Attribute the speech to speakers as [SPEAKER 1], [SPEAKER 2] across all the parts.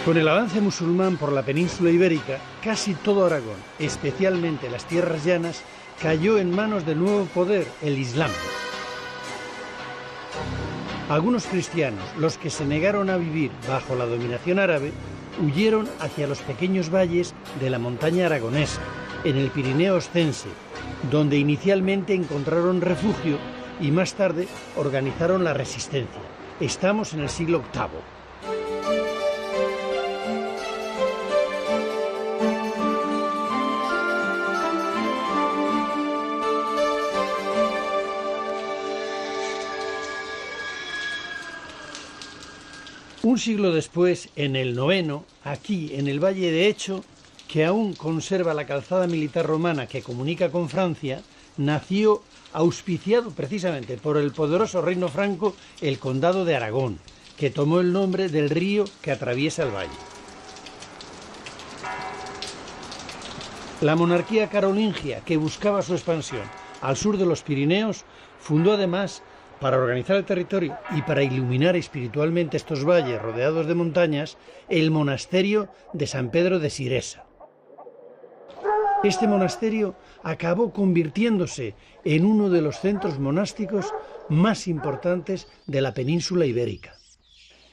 [SPEAKER 1] Con el avance musulmán por la península ibérica, casi todo Aragón, especialmente las tierras llanas, cayó en manos del nuevo poder, el Islam. Algunos cristianos, los que se negaron a vivir bajo la dominación árabe, huyeron hacia los pequeños valles de la montaña aragonesa, en el Pirineo oscense, donde inicialmente encontraron refugio y más tarde organizaron la resistencia. Estamos en el siglo VIII. Un siglo después, en el IX, aquí, en el Valle de Hecho, que aún conserva la calzada militar romana que comunica con Francia, nació, auspiciado precisamente por el poderoso reino franco, el Condado de Aragón, que tomó el nombre del río que atraviesa el valle. La monarquía carolingia, que buscaba su expansión al sur de los Pirineos, fundó además, para organizar el territorio y para iluminar espiritualmente estos valles rodeados de montañas, el monasterio de San Pedro de Siresa. Este monasterio acabó convirtiéndose en uno de los centros monásticos más importantes de la península ibérica.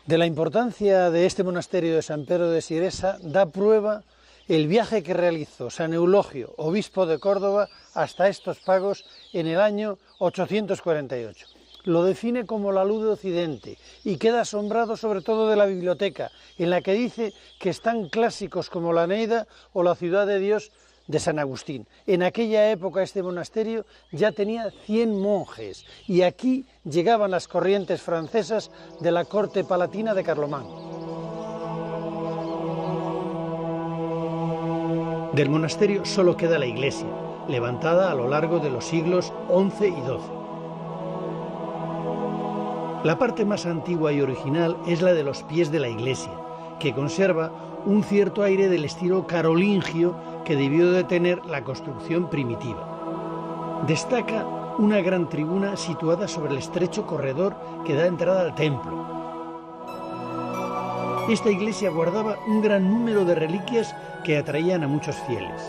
[SPEAKER 1] De la importancia de este monasterio de San Pedro de Siresa da prueba el viaje que realizó San Eulogio, obispo de Córdoba, hasta estos pagos en el año 848. Lo define como la luz de Occidente y queda asombrado sobre todo de la biblioteca, en la que dice que están clásicos como la Eneida o la Ciudad de Dios de San Agustín. En aquella época este monasterio ya tenía 100 monjes y aquí llegaban las corrientes francesas de la corte palatina de Carlomán. Del monasterio solo queda la iglesia, levantada a lo largo de los siglos XI y XII. La parte más antigua y original es la de los pies de la iglesia, que conserva un cierto aire del estilo carolingio que debió de tener la construcción primitiva. Destaca una gran tribuna situada sobre el estrecho corredor que da entrada al templo. Esta iglesia guardaba un gran número de reliquias que atraían a muchos fieles.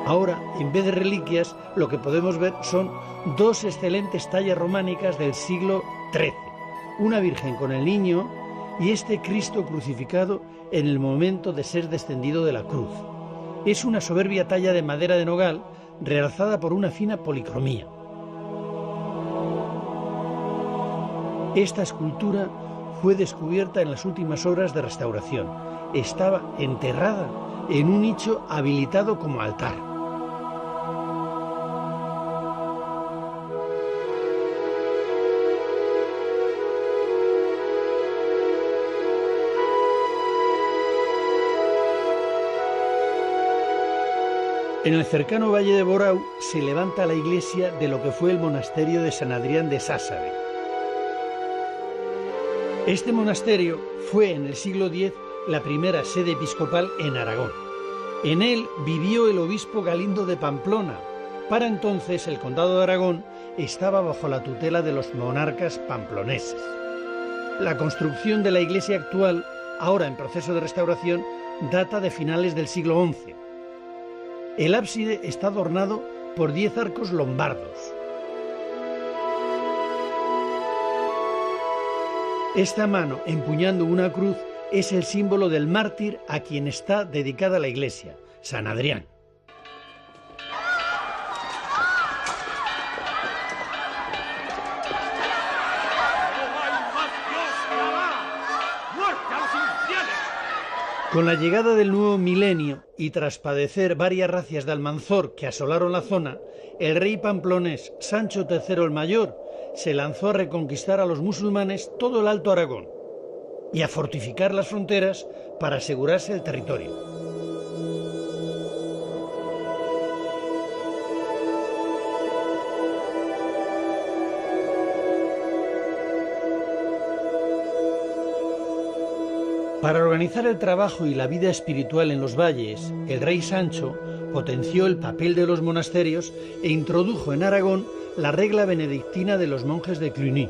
[SPEAKER 1] Ahora, en vez de reliquias, lo que podemos ver son dos excelentes tallas románicas del siglo XIII. Una Virgen con el Niño y este Cristo crucificado en el momento de ser descendido de la cruz. Es una soberbia talla de madera de nogal realzada por una fina policromía. Esta escultura fue descubierta en las últimas obras de restauración. Estaba enterrada en un nicho habilitado como altar. En el cercano valle de Borau se levanta la iglesia de lo que fue el monasterio de San Adrián de Sásabe. Este monasterio fue en el siglo X la primera sede episcopal en Aragón. En él vivió el obispo Galindo de Pamplona. Para entonces el condado de Aragón estaba bajo la tutela de los monarcas pamploneses. La construcción de la iglesia actual, ahora en proceso de restauración, data de finales del siglo XI. El ábside está adornado por 10 arcos lombardos. Esta mano empuñando una cruz es el símbolo del mártir a quien está dedicada la iglesia, San Adrián. Con la llegada del nuevo milenio y tras padecer varias racias de Almanzor que asolaron la zona, el rey pamplonés Sancho III el Mayor se lanzó a reconquistar a los musulmanes todo el Alto Aragón y a fortificar las fronteras para asegurarse el territorio. Para organizar el trabajo y la vida espiritual en los valles, el rey Sancho potenció el papel de los monasterios e introdujo en Aragón la regla benedictina de los monjes de Cluny.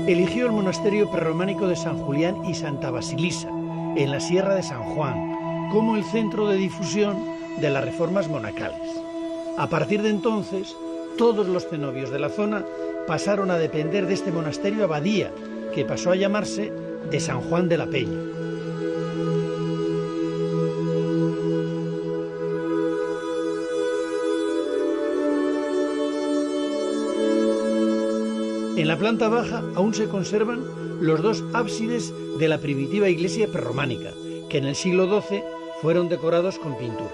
[SPEAKER 1] Eligió el monasterio prerrománico de San Julián y Santa Basilisa, en la Sierra de San Juan, como el centro de difusión de las reformas monacales. A partir de entonces, todos los cenobios de la zona pasaron a depender de este monasterio abadía, que pasó a llamarse de San Juan de la Peña. En la planta baja aún se conservan los dos ábsides de la primitiva iglesia prerrománica, que en el siglo XII fueron decorados con pinturas.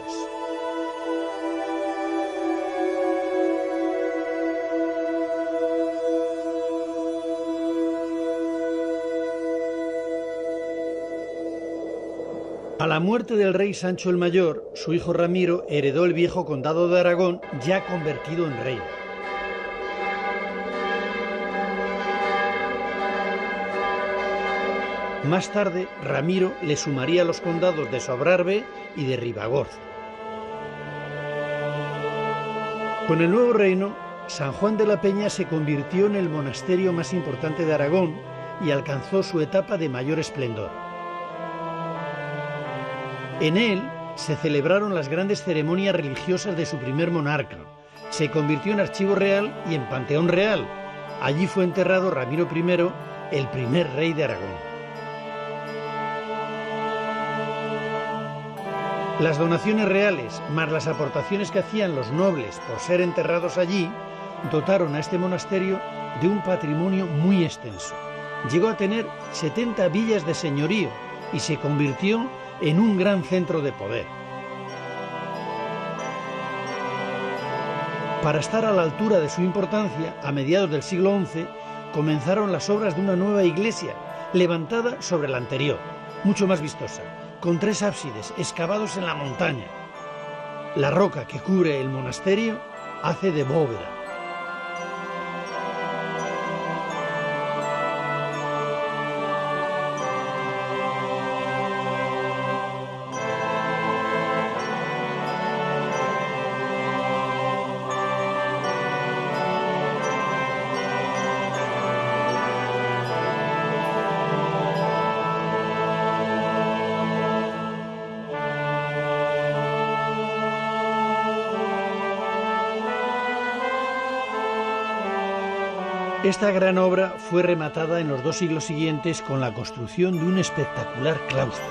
[SPEAKER 1] A la muerte del rey Sancho el Mayor, su hijo Ramiro heredó el viejo condado de Aragón, ya convertido en reino. Más tarde, Ramiro le sumaría los condados de Sobrarbe y de Ribagorza. Con el nuevo reino, San Juan de la Peña se convirtió en el monasterio más importante de Aragón y alcanzó su etapa de mayor esplendor. En él se celebraron las grandes ceremonias religiosas de su primer monarca. Se convirtió en archivo real y en panteón real. Allí fue enterrado Ramiro I, el primer rey de Aragón. Las donaciones reales, más las aportaciones que hacían los nobles por ser enterrados allí, dotaron a este monasterio de un patrimonio muy extenso. Llegó a tener 70 villas de señorío y se convirtió en un gran centro de poder. Para estar a la altura de su importancia, a mediados del siglo XI, comenzaron las obras de una nueva iglesia, levantada sobre la anterior, mucho más vistosa, con 3 ábsides excavados en la montaña. La roca que cubre el monasterio hace de bóveda. Esta gran obra fue rematada en los 2 siglos siguientes con la construcción de un espectacular claustro.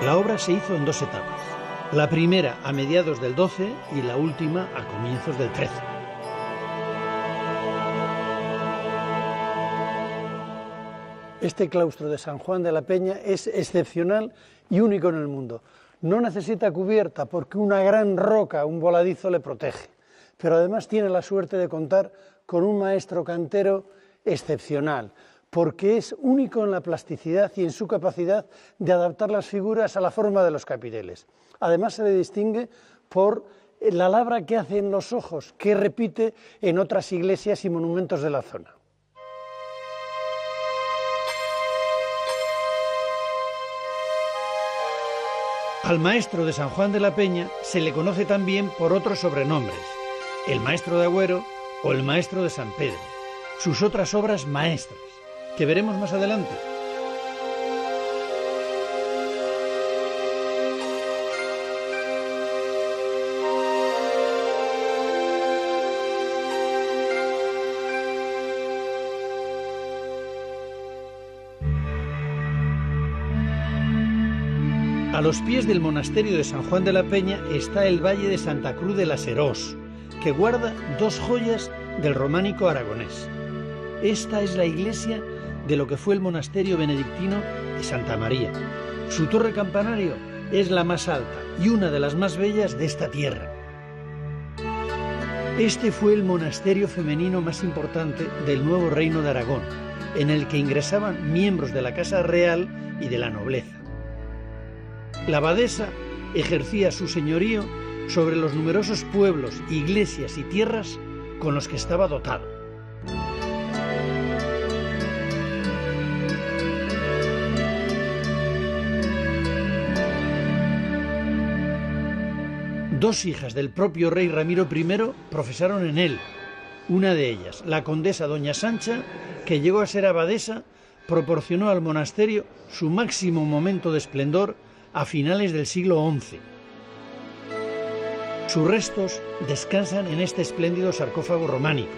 [SPEAKER 1] La obra se hizo en 2 etapas, la primera a mediados del XII y la última a comienzos del XIII. Este claustro de San Juan de la Peña es excepcional y único en el mundo. No necesita cubierta porque una gran roca, un voladizo, le protege. Pero además tiene la suerte de contar con un maestro cantero excepcional, porque es único en la plasticidad y en su capacidad de adaptar las figuras a la forma de los capiteles. Además se le distingue por la labra que hace en los ojos, que repite en otras iglesias y monumentos de la zona. Al maestro de San Juan de la Peña se le conoce también por otros sobrenombres, el maestro de Agüero o el maestro de San Pedro, sus otras obras maestras, que veremos más adelante. A los pies del monasterio de San Juan de la Peña está el valle de Santa Cruz de la Serós, que guarda 2 joyas del románico aragonés. Esta es la iglesia de lo que fue el monasterio benedictino de Santa María. Su torre campanario es la más alta y una de las más bellas de esta tierra. Este fue el monasterio femenino más importante del nuevo reino de Aragón, en el que ingresaban miembros de la casa real y de la nobleza. La abadesa ejercía su señorío sobre los numerosos pueblos, iglesias y tierras con los que estaba dotado. Dos hijas del propio rey Ramiro I profesaron en él. Una de ellas, la condesa doña Sancha, que llegó a ser abadesa, proporcionó al monasterio su máximo momento de esplendor a finales del siglo XI. Sus restos descansan en este espléndido sarcófago románico.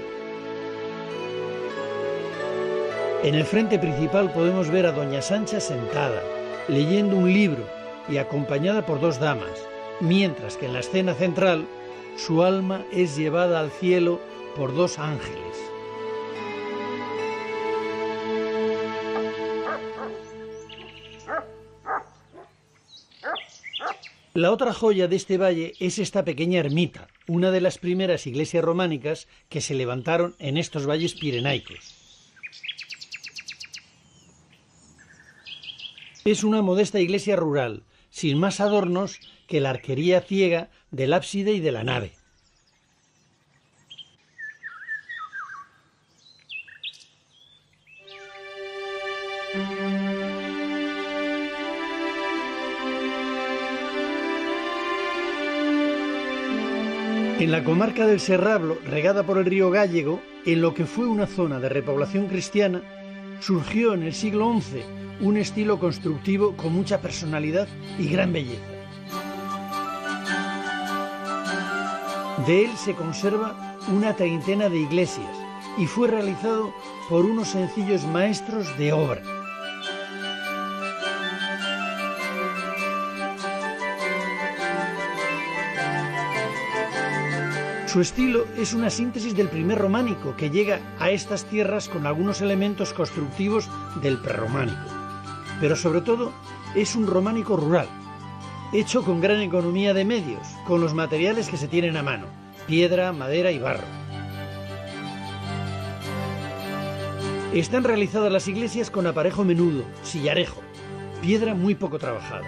[SPEAKER 1] En el frente principal podemos ver a doña Sancha sentada, leyendo un libro y acompañada por dos damas, mientras que en la escena central su alma es llevada al cielo por dos ángeles. La otra joya de este valle es esta pequeña ermita, una de las primeras iglesias románicas que se levantaron en estos valles pirenaicos. Es una modesta iglesia rural, sin más adornos que la arquería ciega del ábside y de la nave. En la comarca del Serrablo, regada por el río Gállego, en lo que fue una zona de repoblación cristiana, surgió en el siglo XI un estilo constructivo con mucha personalidad y gran belleza. De él se conserva una treintena de iglesias y fue realizado por unos sencillos maestros de obra. Su estilo es una síntesis del primer románico que llega a estas tierras con algunos elementos constructivos del prerrománico, pero sobre todo es un románico rural, hecho con gran economía de medios, con los materiales que se tienen a mano, piedra, madera y barro. Están realizadas las iglesias con aparejo menudo, sillarejo, piedra muy poco trabajada.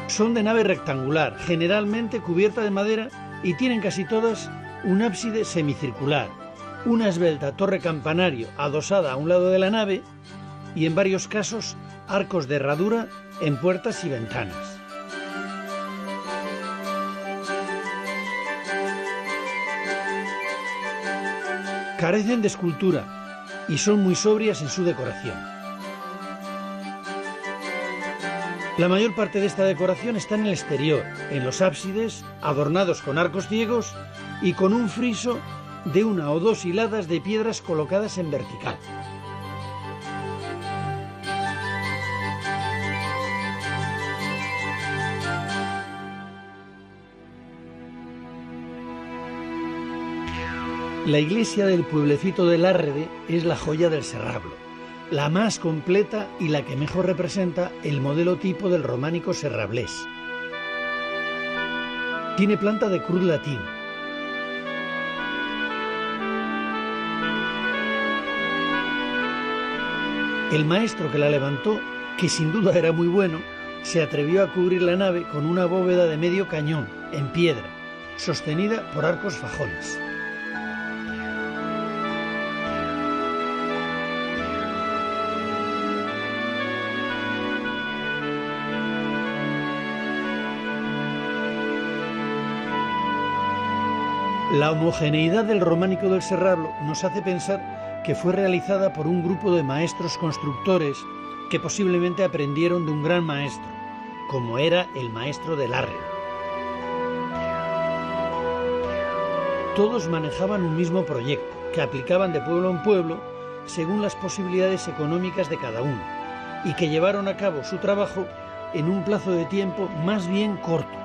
[SPEAKER 1] Son de nave rectangular, generalmente cubierta de madera, y tienen casi todas un ábside semicircular, una esbelta torre campanario adosada a un lado de la nave y en varios casos arcos de herradura en puertas y ventanas. Carecen de escultura y son muy sobrias en su decoración. La mayor parte de esta decoración está en el exterior, en los ábsides, adornados con arcos ciegos y con un friso de una o dos hiladas de piedras colocadas en vertical. La iglesia del pueblecito de Lárrede es la joya del Serrablo, la más completa y la que mejor representa el modelo tipo del románico serrablés. Tiene planta de cruz latín. El maestro que la levantó, que sin duda era muy bueno, se atrevió a cubrir la nave con una bóveda de medio cañón, en piedra, sostenida por arcos fajones. La homogeneidad del románico del Serrablo nos hace pensar que fue realizada por un grupo de maestros constructores que posiblemente aprendieron de un gran maestro, como era el maestro de Lárrede. Todos manejaban un mismo proyecto, que aplicaban de pueblo en pueblo según las posibilidades económicas de cada uno, y que llevaron a cabo su trabajo en un plazo de tiempo más bien corto.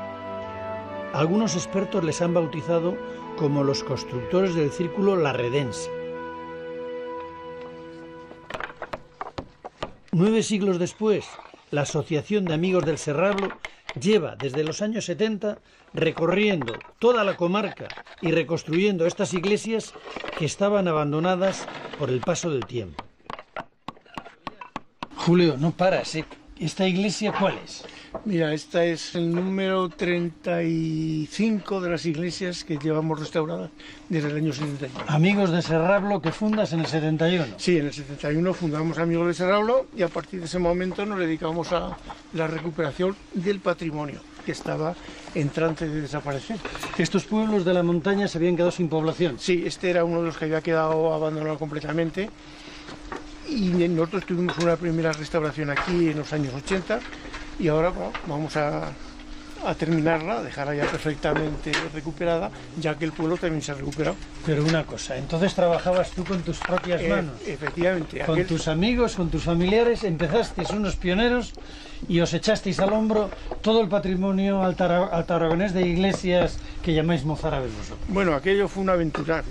[SPEAKER 1] Algunos expertos les han bautizado como los constructores del círculo larredense. 9 siglos después, la Asociación de Amigos del Serrablo lleva desde los años 70 recorriendo toda la comarca y reconstruyendo estas iglesias que estaban abandonadas por el paso del tiempo. Julio, no paras, ¿eh? ¿Esta iglesia cuál es?
[SPEAKER 2] Mira, esta es el número 35 de las iglesias que llevamos restauradas desde el año 71.
[SPEAKER 1] Amigos de Serrablo, que fundas en el 71.
[SPEAKER 2] Sí, en el 71 fundamos Amigos de Serrablo y a partir de ese momento nos dedicamos a la recuperación del patrimonio que estaba en trance de desaparecer.
[SPEAKER 1] Estos pueblos de la montaña se habían quedado sin población.
[SPEAKER 2] Sí, este era uno de los que había quedado abandonado completamente y nosotros tuvimos una primera restauración aquí en los años 80 y ahora bueno, vamos a terminarla, a dejarla ya perfectamente recuperada, ya que el pueblo también se ha recuperado.
[SPEAKER 1] Pero una cosa, entonces trabajabas tú con tus propias manos.
[SPEAKER 2] Efectivamente.
[SPEAKER 1] Con tus amigos, con tus familiares, empezasteis unos pioneros y os echasteis al hombro todo el patrimonio altoaragonés de iglesias que llamáis mozárabes vosotros.
[SPEAKER 2] Bueno, aquello fue una aventura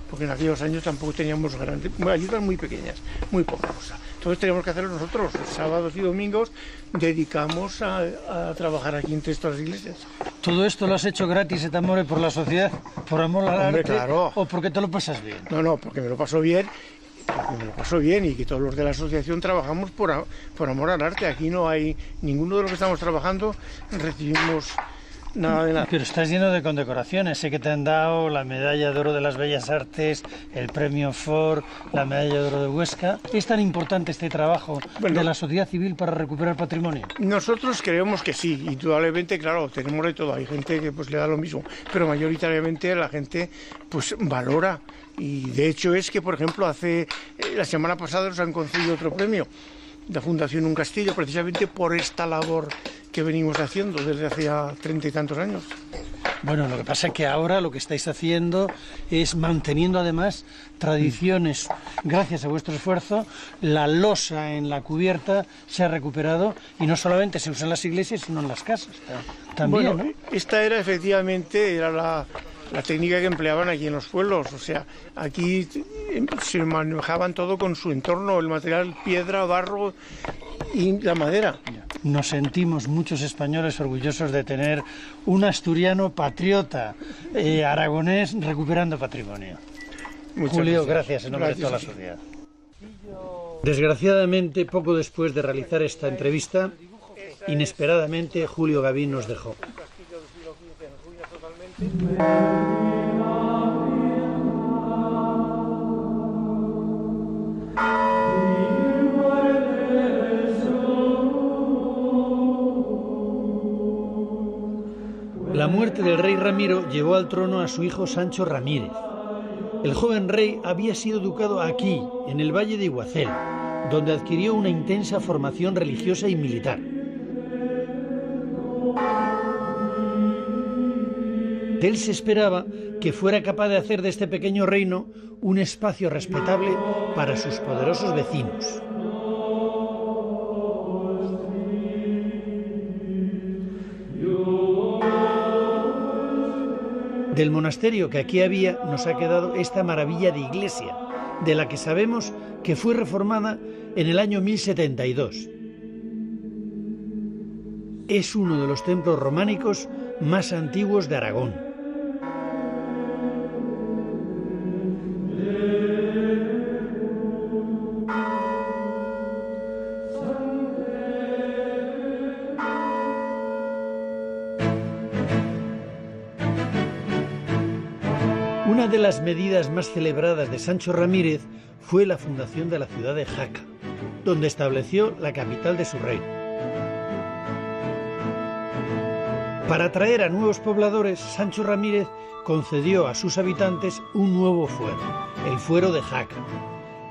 [SPEAKER 2] porque en aquellos años tampoco teníamos ayudas muy pequeñas, muy poca cosa. Entonces teníamos que hacerlo nosotros, sábados y domingos dedicamos a trabajar aquí entre estas iglesias.
[SPEAKER 1] ¿Todo esto lo has hecho gratis et amore por la sociedad, por amor al arte,
[SPEAKER 2] claro,
[SPEAKER 1] o porque te lo pasas bien?
[SPEAKER 2] No, porque me lo paso bien. Porque me lo paso bien y que todos los de la asociación trabajamos por amor al arte. Aquí no hay ninguno de los que estamos trabajando, recibimos nada de nada.
[SPEAKER 1] Pero estás lleno de condecoraciones. Sé que te han dado la medalla de oro de las Bellas Artes, el premio Ford, la medalla de oro de Huesca. ¿Es tan importante este trabajo de la sociedad civil para recuperar patrimonio?
[SPEAKER 2] Nosotros creemos que sí, indudablemente, claro, tenemos de todo. Hay gente que pues le da lo mismo, pero mayoritariamente la gente pues valora. Y de hecho es que, por ejemplo, la semana pasada nos han concedido otro premio de la Fundación Un Castillo, precisamente por esta labor que venimos haciendo desde hace ya 30 y tantos años.
[SPEAKER 1] Bueno, lo que pasa es que ahora lo que estáis haciendo es manteniendo además tradiciones. Gracias a vuestro esfuerzo, la losa en la cubierta se ha recuperado y no solamente se usa en las iglesias, sino en las casas también.
[SPEAKER 2] Bueno,
[SPEAKER 1] ¿no?
[SPEAKER 2] Esta era la técnica que empleaban aquí en los pueblos, o sea, aquí se manejaban todo con su entorno, el material, piedra, barro y la madera.
[SPEAKER 1] Nos sentimos muchos españoles orgullosos de tener un asturiano patriota aragonés recuperando patrimonio. Julio, gracias en nombre de toda la sociedad. Desgraciadamente, poco después de realizar esta entrevista, inesperadamente Julio Gavín nos dejó. La muerte del rey Ramiro llevó al trono a su hijo Sancho Ramírez. El joven rey había sido educado aquí, en el Valle de Iguacel, donde adquirió una intensa formación religiosa y militar. De él se esperaba que fuera capaz de hacer de este pequeño reino un espacio respetable para sus poderosos vecinos. Del monasterio que aquí había nos ha quedado esta maravilla de iglesia, de la que sabemos que fue reformada en el año 1072. Es uno de los templos románicos más antiguos de Aragón. Una de las medidas más celebradas de Sancho Ramírez fue la fundación de la ciudad de Jaca, donde estableció la capital de su reino. Para atraer a nuevos pobladores, Sancho Ramírez concedió a sus habitantes un nuevo fuero, el fuero de Jaca.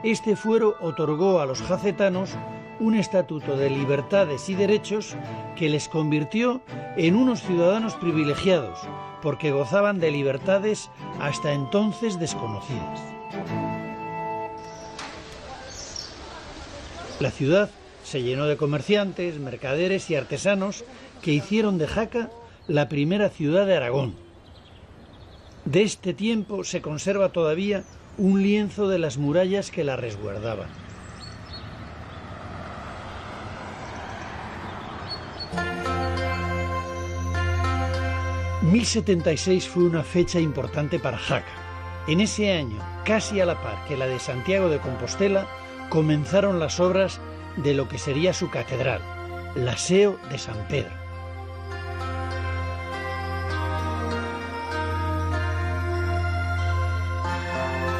[SPEAKER 1] Este fuero otorgó a los jacetanos un estatuto de libertades y derechos que les convirtió en unos ciudadanos privilegiados, porque gozaban de libertades hasta entonces desconocidas. La ciudad se llenó de comerciantes, mercaderes y artesanos que hicieron de Jaca la primera ciudad de Aragón. De este tiempo se conserva todavía un lienzo de las murallas que la resguardaban. ...1076 fue una fecha importante para Jaca. En ese año, casi a la par que la de Santiago de Compostela, comenzaron las obras de lo que sería su catedral, la Seo de San Pedro.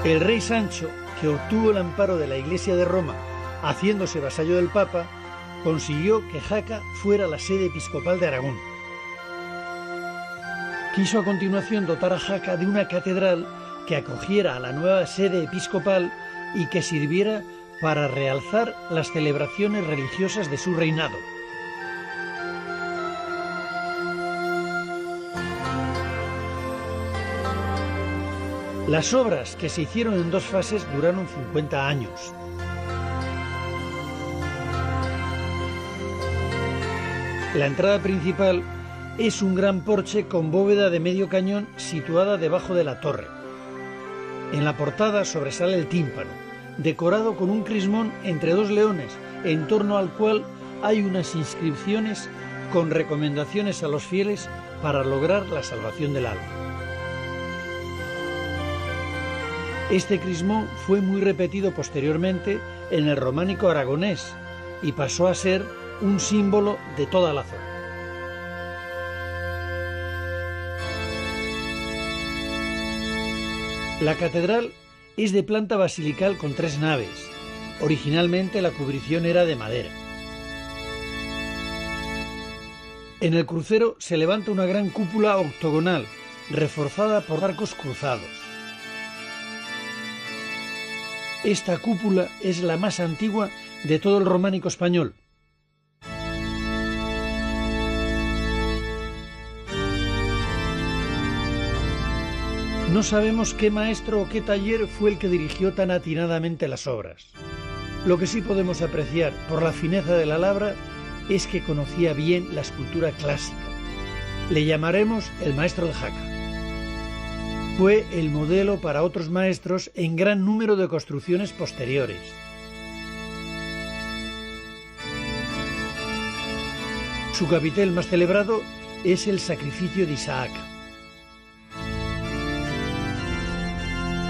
[SPEAKER 1] El rey Sancho, que obtuvo el amparo de la Iglesia de Roma, haciéndose vasallo del Papa, consiguió que Jaca fuera la sede episcopal de Aragón. Quiso a continuación dotar a Jaca de una catedral que acogiera a la nueva sede episcopal y que sirviera para realzar las celebraciones religiosas de su reinado. Las obras, que se hicieron en 2 fases, duraron 50 años. La entrada principal es un gran porche con bóveda de medio cañón situada debajo de la torre. En la portada sobresale el tímpano, decorado con un crismón entre 2 leones, en torno al cual hay unas inscripciones con recomendaciones a los fieles para lograr la salvación del alma. Este crismón fue muy repetido posteriormente en el románico aragonés y pasó a ser un símbolo de toda la zona. La catedral es de planta basilical con 3 naves. Originalmente la cubrición era de madera. En el crucero se levanta una gran cúpula octogonal, reforzada por arcos cruzados. Esta cúpula es la más antigua de todo el románico español. No sabemos qué maestro o qué taller fue el que dirigió tan atinadamente las obras. Lo que sí podemos apreciar por la fineza de la labra es que conocía bien la escultura clásica. Le llamaremos el maestro de Jaca. Fue el modelo para otros maestros en gran número de construcciones posteriores. Su capitel más celebrado es el sacrificio de Isaac.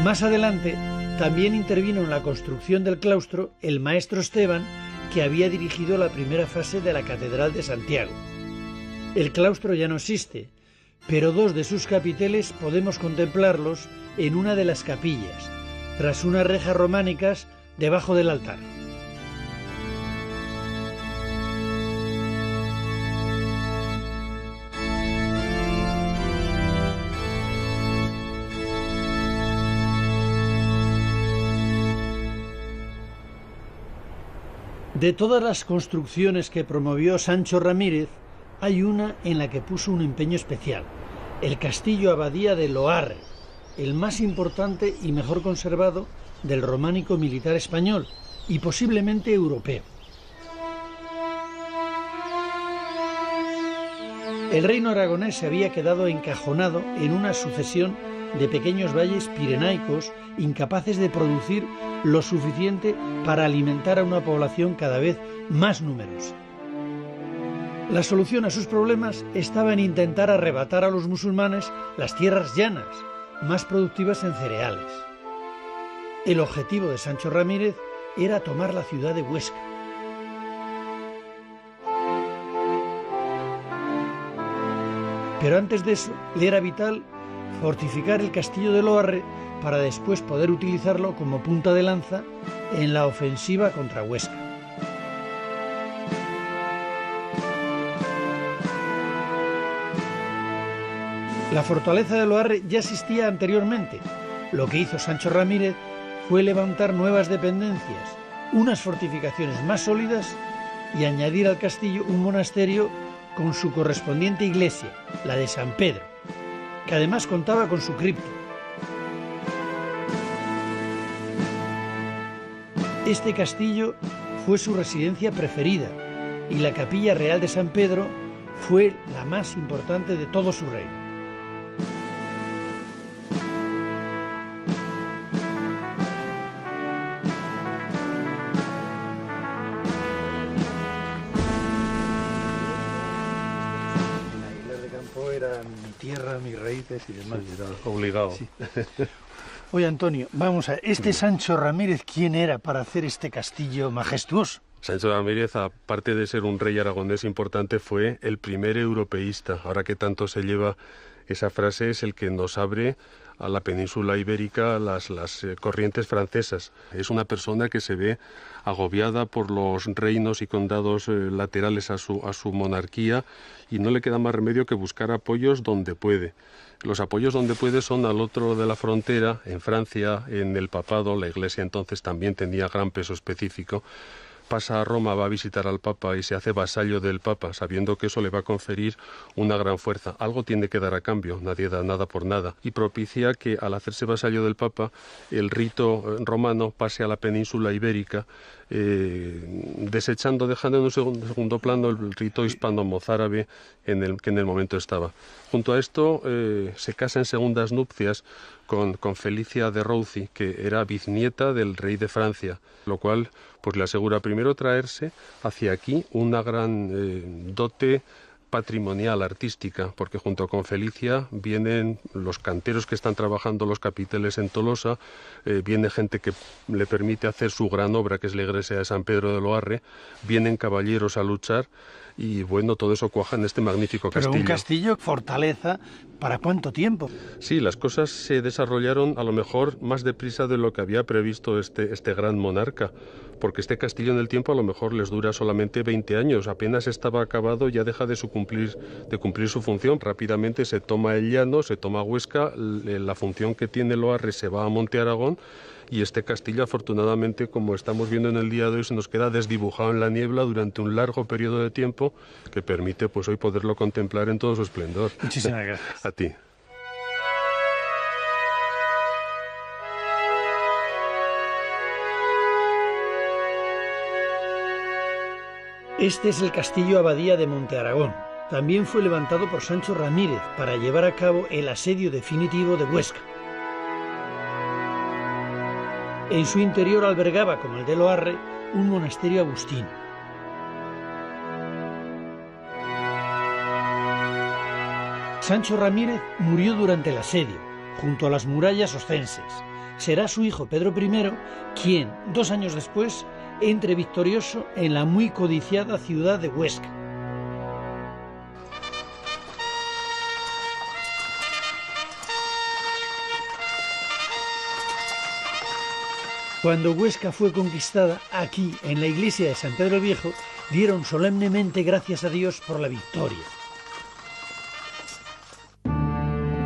[SPEAKER 1] Más adelante también intervino en la construcción del claustro el maestro Esteban, que había dirigido la primera fase de la Catedral de Santiago. El claustro ya no existe, pero 2 de sus capiteles podemos contemplarlos en una de las capillas, tras unas rejas románicas debajo del altar. De todas las construcciones que promovió Sancho Ramírez, hay una en la que puso un empeño especial: el castillo abadía de Loarre, el más importante y mejor conservado del románico militar español y posiblemente europeo. El reino aragonés se había quedado encajonado en una sucesión de pequeños valles pirenaicos incapaces de producir lo suficiente para alimentar a una población cada vez más numerosa. La solución a sus problemas estaba en intentar arrebatar a los musulmanes las tierras llanas, más productivas en cereales. El objetivo de Sancho Ramírez era tomar la ciudad de Huesca. Pero antes de eso, le era vital fortificar el castillo de Loarre para después poder utilizarlo como punta de lanza en la ofensiva contra Huesca. La fortaleza de Loarre ya existía anteriormente. Lo que hizo Sancho Ramírez fue levantar nuevas dependencias, unas fortificaciones más sólidas y añadir al castillo un monasterio con su correspondiente iglesia, la de San Pedro, que además contaba con su cripta. Este castillo fue su residencia preferida y la capilla real de San Pedro fue la más importante de todo su reino. Era mi tierra, mis raíces y demás.
[SPEAKER 3] Sí, era obligado.
[SPEAKER 1] Sí. Oye, Antonio, vamos a ver, Sancho Ramírez, ¿quién era para hacer este castillo majestuoso?
[SPEAKER 3] Sancho Ramírez, aparte de ser un rey aragonés importante, fue el primer europeísta. Ahora que tanto se lleva esa frase, es el que nos abre a la península ibérica las corrientes francesas. Es una persona que se ve agobiada por los reinos y condados laterales a su monarquía y no le queda más remedio que buscar apoyos donde puede. Los apoyos donde puede son al otro de la frontera, en Francia, en el papado. La Iglesia entonces también tenía gran peso específico. Pasa a Roma, va a visitar al Papa y se hace vasallo del Papa, sabiendo que eso le va a conferir una gran fuerza. Algo tiene que dar a cambio, nadie da nada por nada. Y propicia que al hacerse vasallo del Papa, el rito romano pase a la península ibérica, dejando en un segundo plano el rito hispano-mozárabe que en el momento estaba. Junto a esto se casa en segundas nupcias con Felicia de Roucy, que era biznieta del rey de Francia, lo cual pues le asegura primero traerse hacia aquí una gran dote patrimonial, artística, porque junto con Felicia vienen los canteros que están trabajando los capiteles en Tolosa, viene gente que le permite hacer su gran obra, que es la iglesia de San Pedro de Loarre, vienen caballeros a luchar y bueno, todo eso cuaja en este magnífico castillo.
[SPEAKER 1] Pero un castillo, fortaleza, ¿para cuánto tiempo?
[SPEAKER 3] Sí, las cosas se desarrollaron a lo mejor más deprisa de lo que había previsto este gran monarca, porque este castillo en el tiempo a lo mejor les dura solamente 20 años, apenas estaba acabado, ya deja de cumplir su función, rápidamente se toma el llano, se toma Huesca, la función que tiene Loarre se va a Monte Aragón, y este castillo, afortunadamente, como estamos viendo en el día de hoy, se nos queda desdibujado en la niebla durante un largo periodo de tiempo que permite pues hoy poderlo contemplar en todo su esplendor.
[SPEAKER 1] Muchísimas gracias.
[SPEAKER 3] A ti.
[SPEAKER 1] Este es el castillo abadía de Monte Aragón. También fue levantado por Sancho Ramírez para llevar a cabo el asedio definitivo de Huesca. En su interior albergaba, como el de Loarre, un monasterio agustino. Sancho Ramírez murió durante el asedio, junto a las murallas oscenses. Será su hijo Pedro I quien, 2 años después, entre victorioso en la muy codiciada ciudad de Huesca. Cuando Huesca fue conquistada, aquí, en la iglesia de San Pedro el Viejo, dieron solemnemente gracias a Dios por la victoria.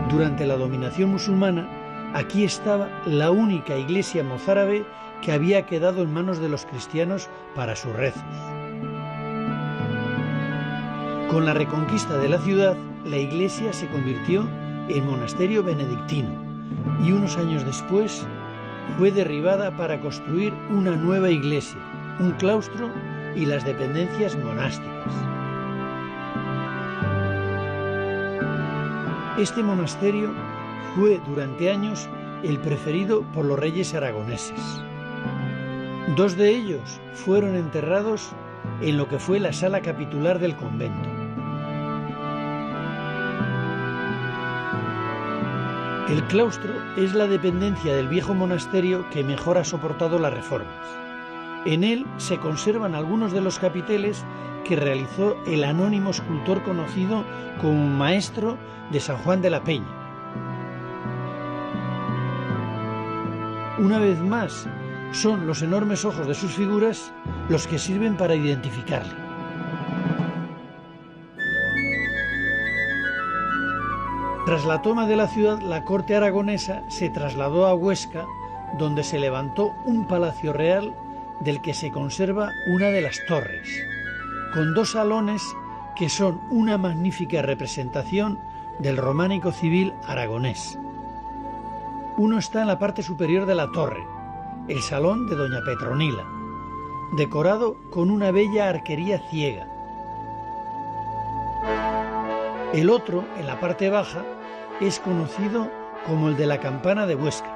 [SPEAKER 1] Durante la dominación musulmana, aquí estaba la única iglesia mozárabe que había quedado en manos de los cristianos para sus rezos. Con la reconquista de la ciudad, la iglesia se convirtió en monasterio benedictino y unos años después fue derribada para construir una nueva iglesia, un claustro y las dependencias monásticas. Este monasterio fue durante años el preferido por los reyes aragoneses. 2 de ellos fueron enterrados en lo que fue la sala capitular del convento. El claustro es la dependencia del viejo monasterio que mejor ha soportado las reformas. En él se conservan algunos de los capiteles que realizó el anónimo escultor conocido como maestro de San Juan de la Peña. Una vez más, son los enormes ojos de sus figuras los que sirven para identificarle. Tras la toma de la ciudad, la corte aragonesa se trasladó a Huesca, donde se levantó un palacio real del que se conserva una de las torres, con 2 salones que son una magnífica representación del románico civil aragonés. Uno está en la parte superior de la torre, el salón de doña Petronila, decorado con una bella arquería ciega. El otro, en la parte baja, es conocido como el de la campana de Huesca.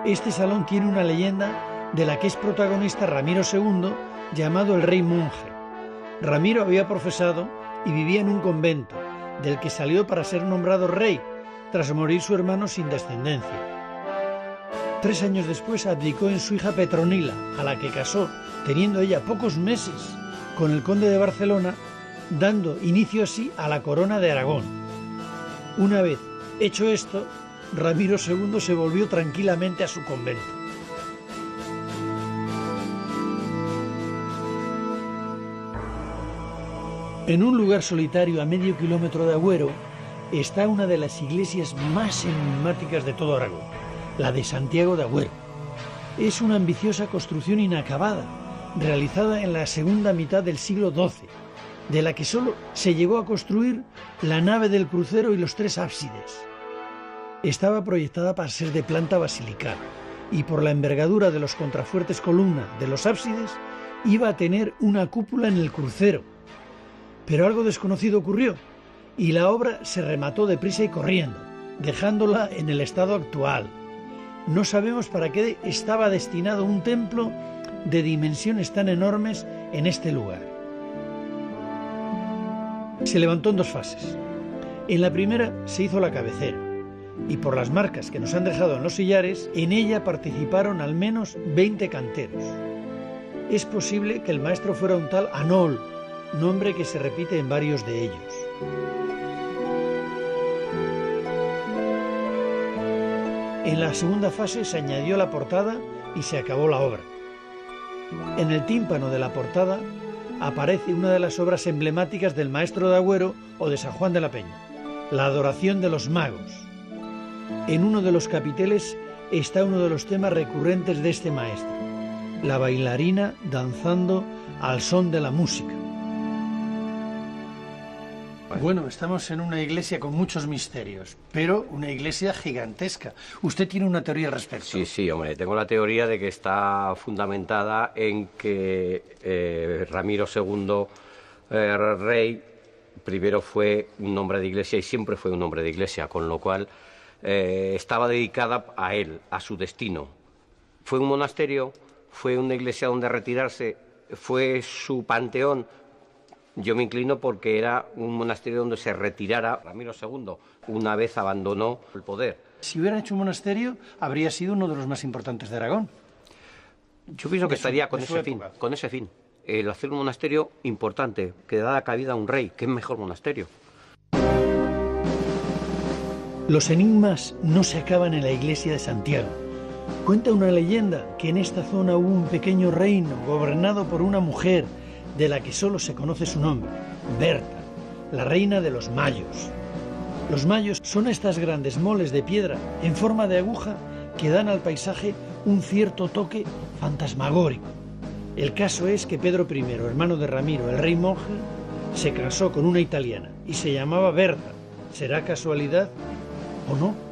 [SPEAKER 1] Este salón tiene una leyenda de la que es protagonista Ramiro II, llamado el Rey Monje. Ramiro había profesado y vivía en un convento, del que salió para ser nombrado rey, tras morir su hermano sin descendencia. 3 años después abdicó en su hija Petronila, a la que casó, teniendo ella pocos meses, con el conde de Barcelona, dando inicio así a la corona de Aragón. Una vez hecho esto, Ramiro II se volvió tranquilamente a su convento. En un lugar solitario a medio kilómetro de Agüero está una de las iglesias más enigmáticas de todo Aragón, la de Santiago de Agüero. Es una ambiciosa construcción inacabada, realizada en la segunda mitad del siglo XII, de la que solo se llegó a construir la nave del crucero y los 3 ábsides. Estaba proyectada para ser de planta basilical y por la envergadura de los contrafuertes columna de los ábsides iba a tener una cúpula en el crucero. Pero algo desconocido ocurrió y la obra se remató deprisa y corriendo, dejándola en el estado actual. No sabemos para qué estaba destinado un templo de dimensiones tan enormes en este lugar. Se levantó en 2 fases. En la primera se hizo la cabecera y por las marcas que nos han dejado en los sillares, en ella participaron al menos 20 canteros. Es posible que el maestro fuera un tal Anol, nombre que se repite en varios de ellos. En la segunda fase se añadió la portada y se acabó la obra. En el tímpano de la portada aparece una de las obras emblemáticas del maestro de Agüero o de San Juan de la Peña, la adoración de los magos. En uno de los capiteles está uno de los temas recurrentes de este maestro, la bailarina danzando al son de la música. Bueno, estamos en una iglesia con muchos misterios, pero una iglesia gigantesca. ¿Usted tiene una teoría al respecto?
[SPEAKER 4] Sí, hombre, tengo la teoría de que está fundamentada en que Ramiro II, rey, primero fue un hombre de iglesia y siempre fue un hombre de iglesia, con lo cual estaba dedicada a él, a su destino. Fue un monasterio, fue una iglesia donde retirarse, fue su panteón. Yo me inclino porque era un monasterio donde se retirara Ramiro II, una vez abandonó el poder.
[SPEAKER 1] Si hubieran hecho un monasterio, habría sido uno de los más importantes de Aragón.
[SPEAKER 4] Yo pienso que estaría con ese fin. El hacer un monasterio importante, que da cabida a un rey, que es mejor monasterio.
[SPEAKER 1] Los enigmas no se acaban en la iglesia de Santiago. Cuenta una leyenda que en esta zona hubo un pequeño reino gobernado por una mujer de la que solo se conoce su nombre, Berta, la reina de los mayos. Los mayos son estas grandes moles de piedra en forma de aguja que dan al paisaje un cierto toque fantasmagórico. El caso es que Pedro I, hermano de Ramiro, el rey monje, se casó con una italiana y se llamaba Berta. ¿Será casualidad o no?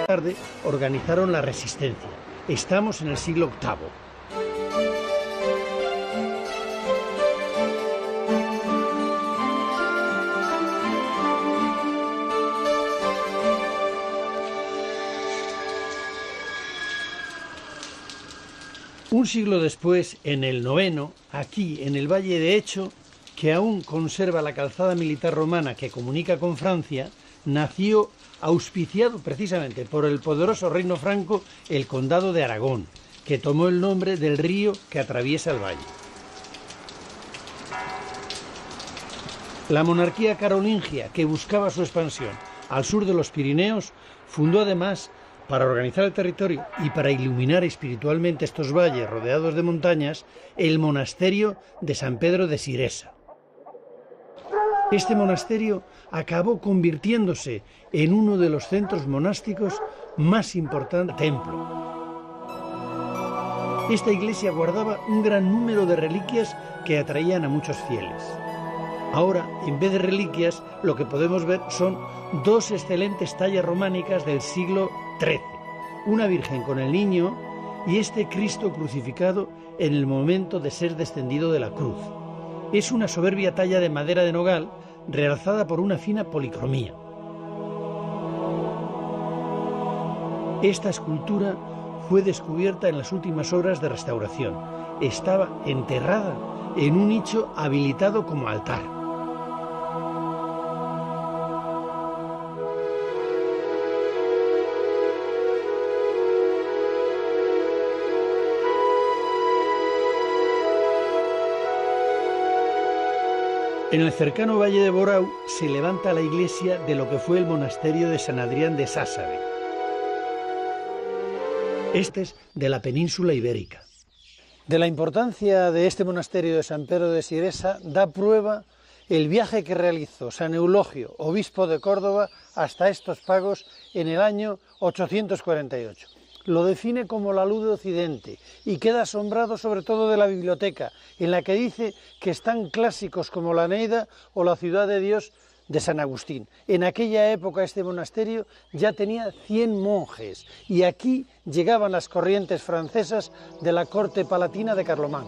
[SPEAKER 1] Tarde organizaron la resistencia. Estamos en el siglo VIII. Un siglo después, en el IX, aquí en el Valle de Hecho, que aún conserva la calzada militar romana que comunica con Francia, nació, auspiciado precisamente por el poderoso reino franco, el condado de Aragón, que tomó el nombre del río que atraviesa el valle. La monarquía carolingia, que buscaba su expansión al sur de los Pirineos, fundó además, para organizar el territorio y para iluminar espiritualmente estos valles rodeados de montañas, el monasterio de San Pedro de Siresa. Este monasterio acabó convirtiéndose en uno de los centros monásticos más importantes del templo. Esta iglesia guardaba un gran número de reliquias que atraían a muchos fieles. Ahora, en vez de reliquias, lo que podemos ver son dos excelentes tallas románicas del siglo XIII. Una Virgen con el Niño y este Cristo crucificado en el momento de ser descendido de la cruz. Es una soberbia talla de madera de nogal realzada por una fina policromía. Esta escultura fue descubierta en las últimas obras de restauración. Estaba enterrada en un nicho habilitado como altar. En el cercano valle de Borau se levanta la iglesia de lo que fue el monasterio de San Adrián de Sássave. Este es de la península ibérica. De la importancia de este monasterio de San Pedro de Siresa da prueba el viaje que realizó San Eulogio, obispo de Córdoba, hasta estos pagos en el año 848. Lo define como la luz de Occidente y queda asombrado sobre todo de la biblioteca, en la que dice que están clásicos como la Eneida o la Ciudad de Dios de San Agustín. En aquella época este monasterio ya tenía 100 monjes y aquí llegaban las corrientes francesas de la corte palatina de Carlomán.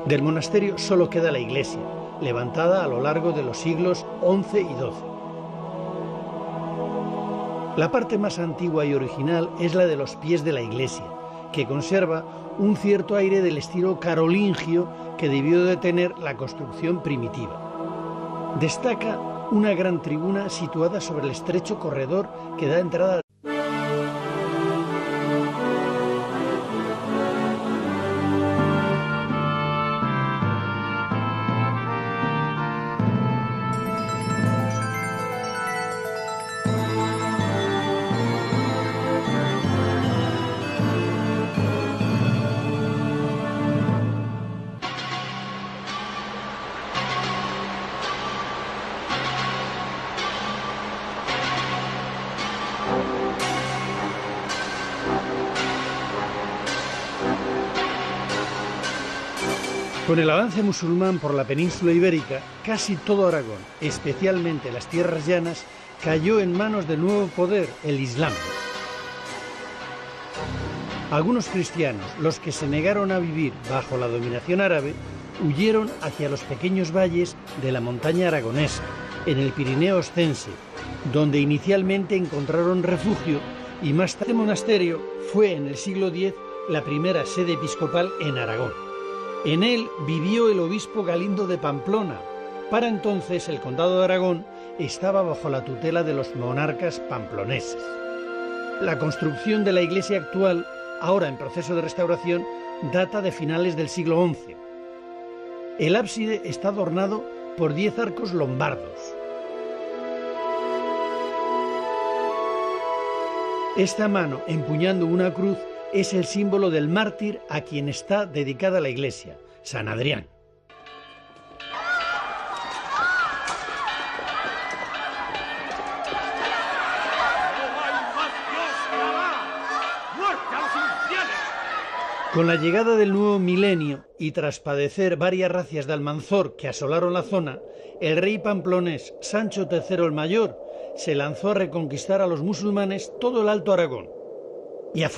[SPEAKER 1] Del monasterio solo queda la iglesia, levantada a lo largo de los siglos XI y XII. La parte más antigua y original es la de los pies de la iglesia, que conserva un cierto aire del estilo carolingio que debió de tener la construcción primitiva. Destaca una gran tribuna situada sobre el estrecho corredor que da entrada. Con el avance musulmán por la península ibérica, casi todo Aragón, especialmente las tierras llanas, cayó en manos del nuevo poder, el Islam. Algunos cristianos, los que se negaron a vivir bajo la dominación árabe, huyeron hacia los pequeños valles de la montaña aragonesa, en el Pirineo Ostense, donde inicialmente encontraron refugio y más tarde el monasterio fue en el siglo X la primera sede episcopal en Aragón. En él vivió el obispo Galindo de Pamplona. Para entonces el condado de Aragón estaba bajo la tutela de los monarcas pamploneses. La construcción de la iglesia actual, ahora en proceso de restauración, data de finales del siglo XI. El ábside está adornado por 10 arcos lombardos. Esta mano empuñando una cruz es el símbolo del mártir a quien está dedicada la iglesia, San Adrián. Con la llegada del nuevo milenio y tras padecer varias racias de Almanzor que asolaron la zona, el rey pamplonés Sancho III el Mayor se lanzó a reconquistar a los musulmanes todo el Alto Aragón y a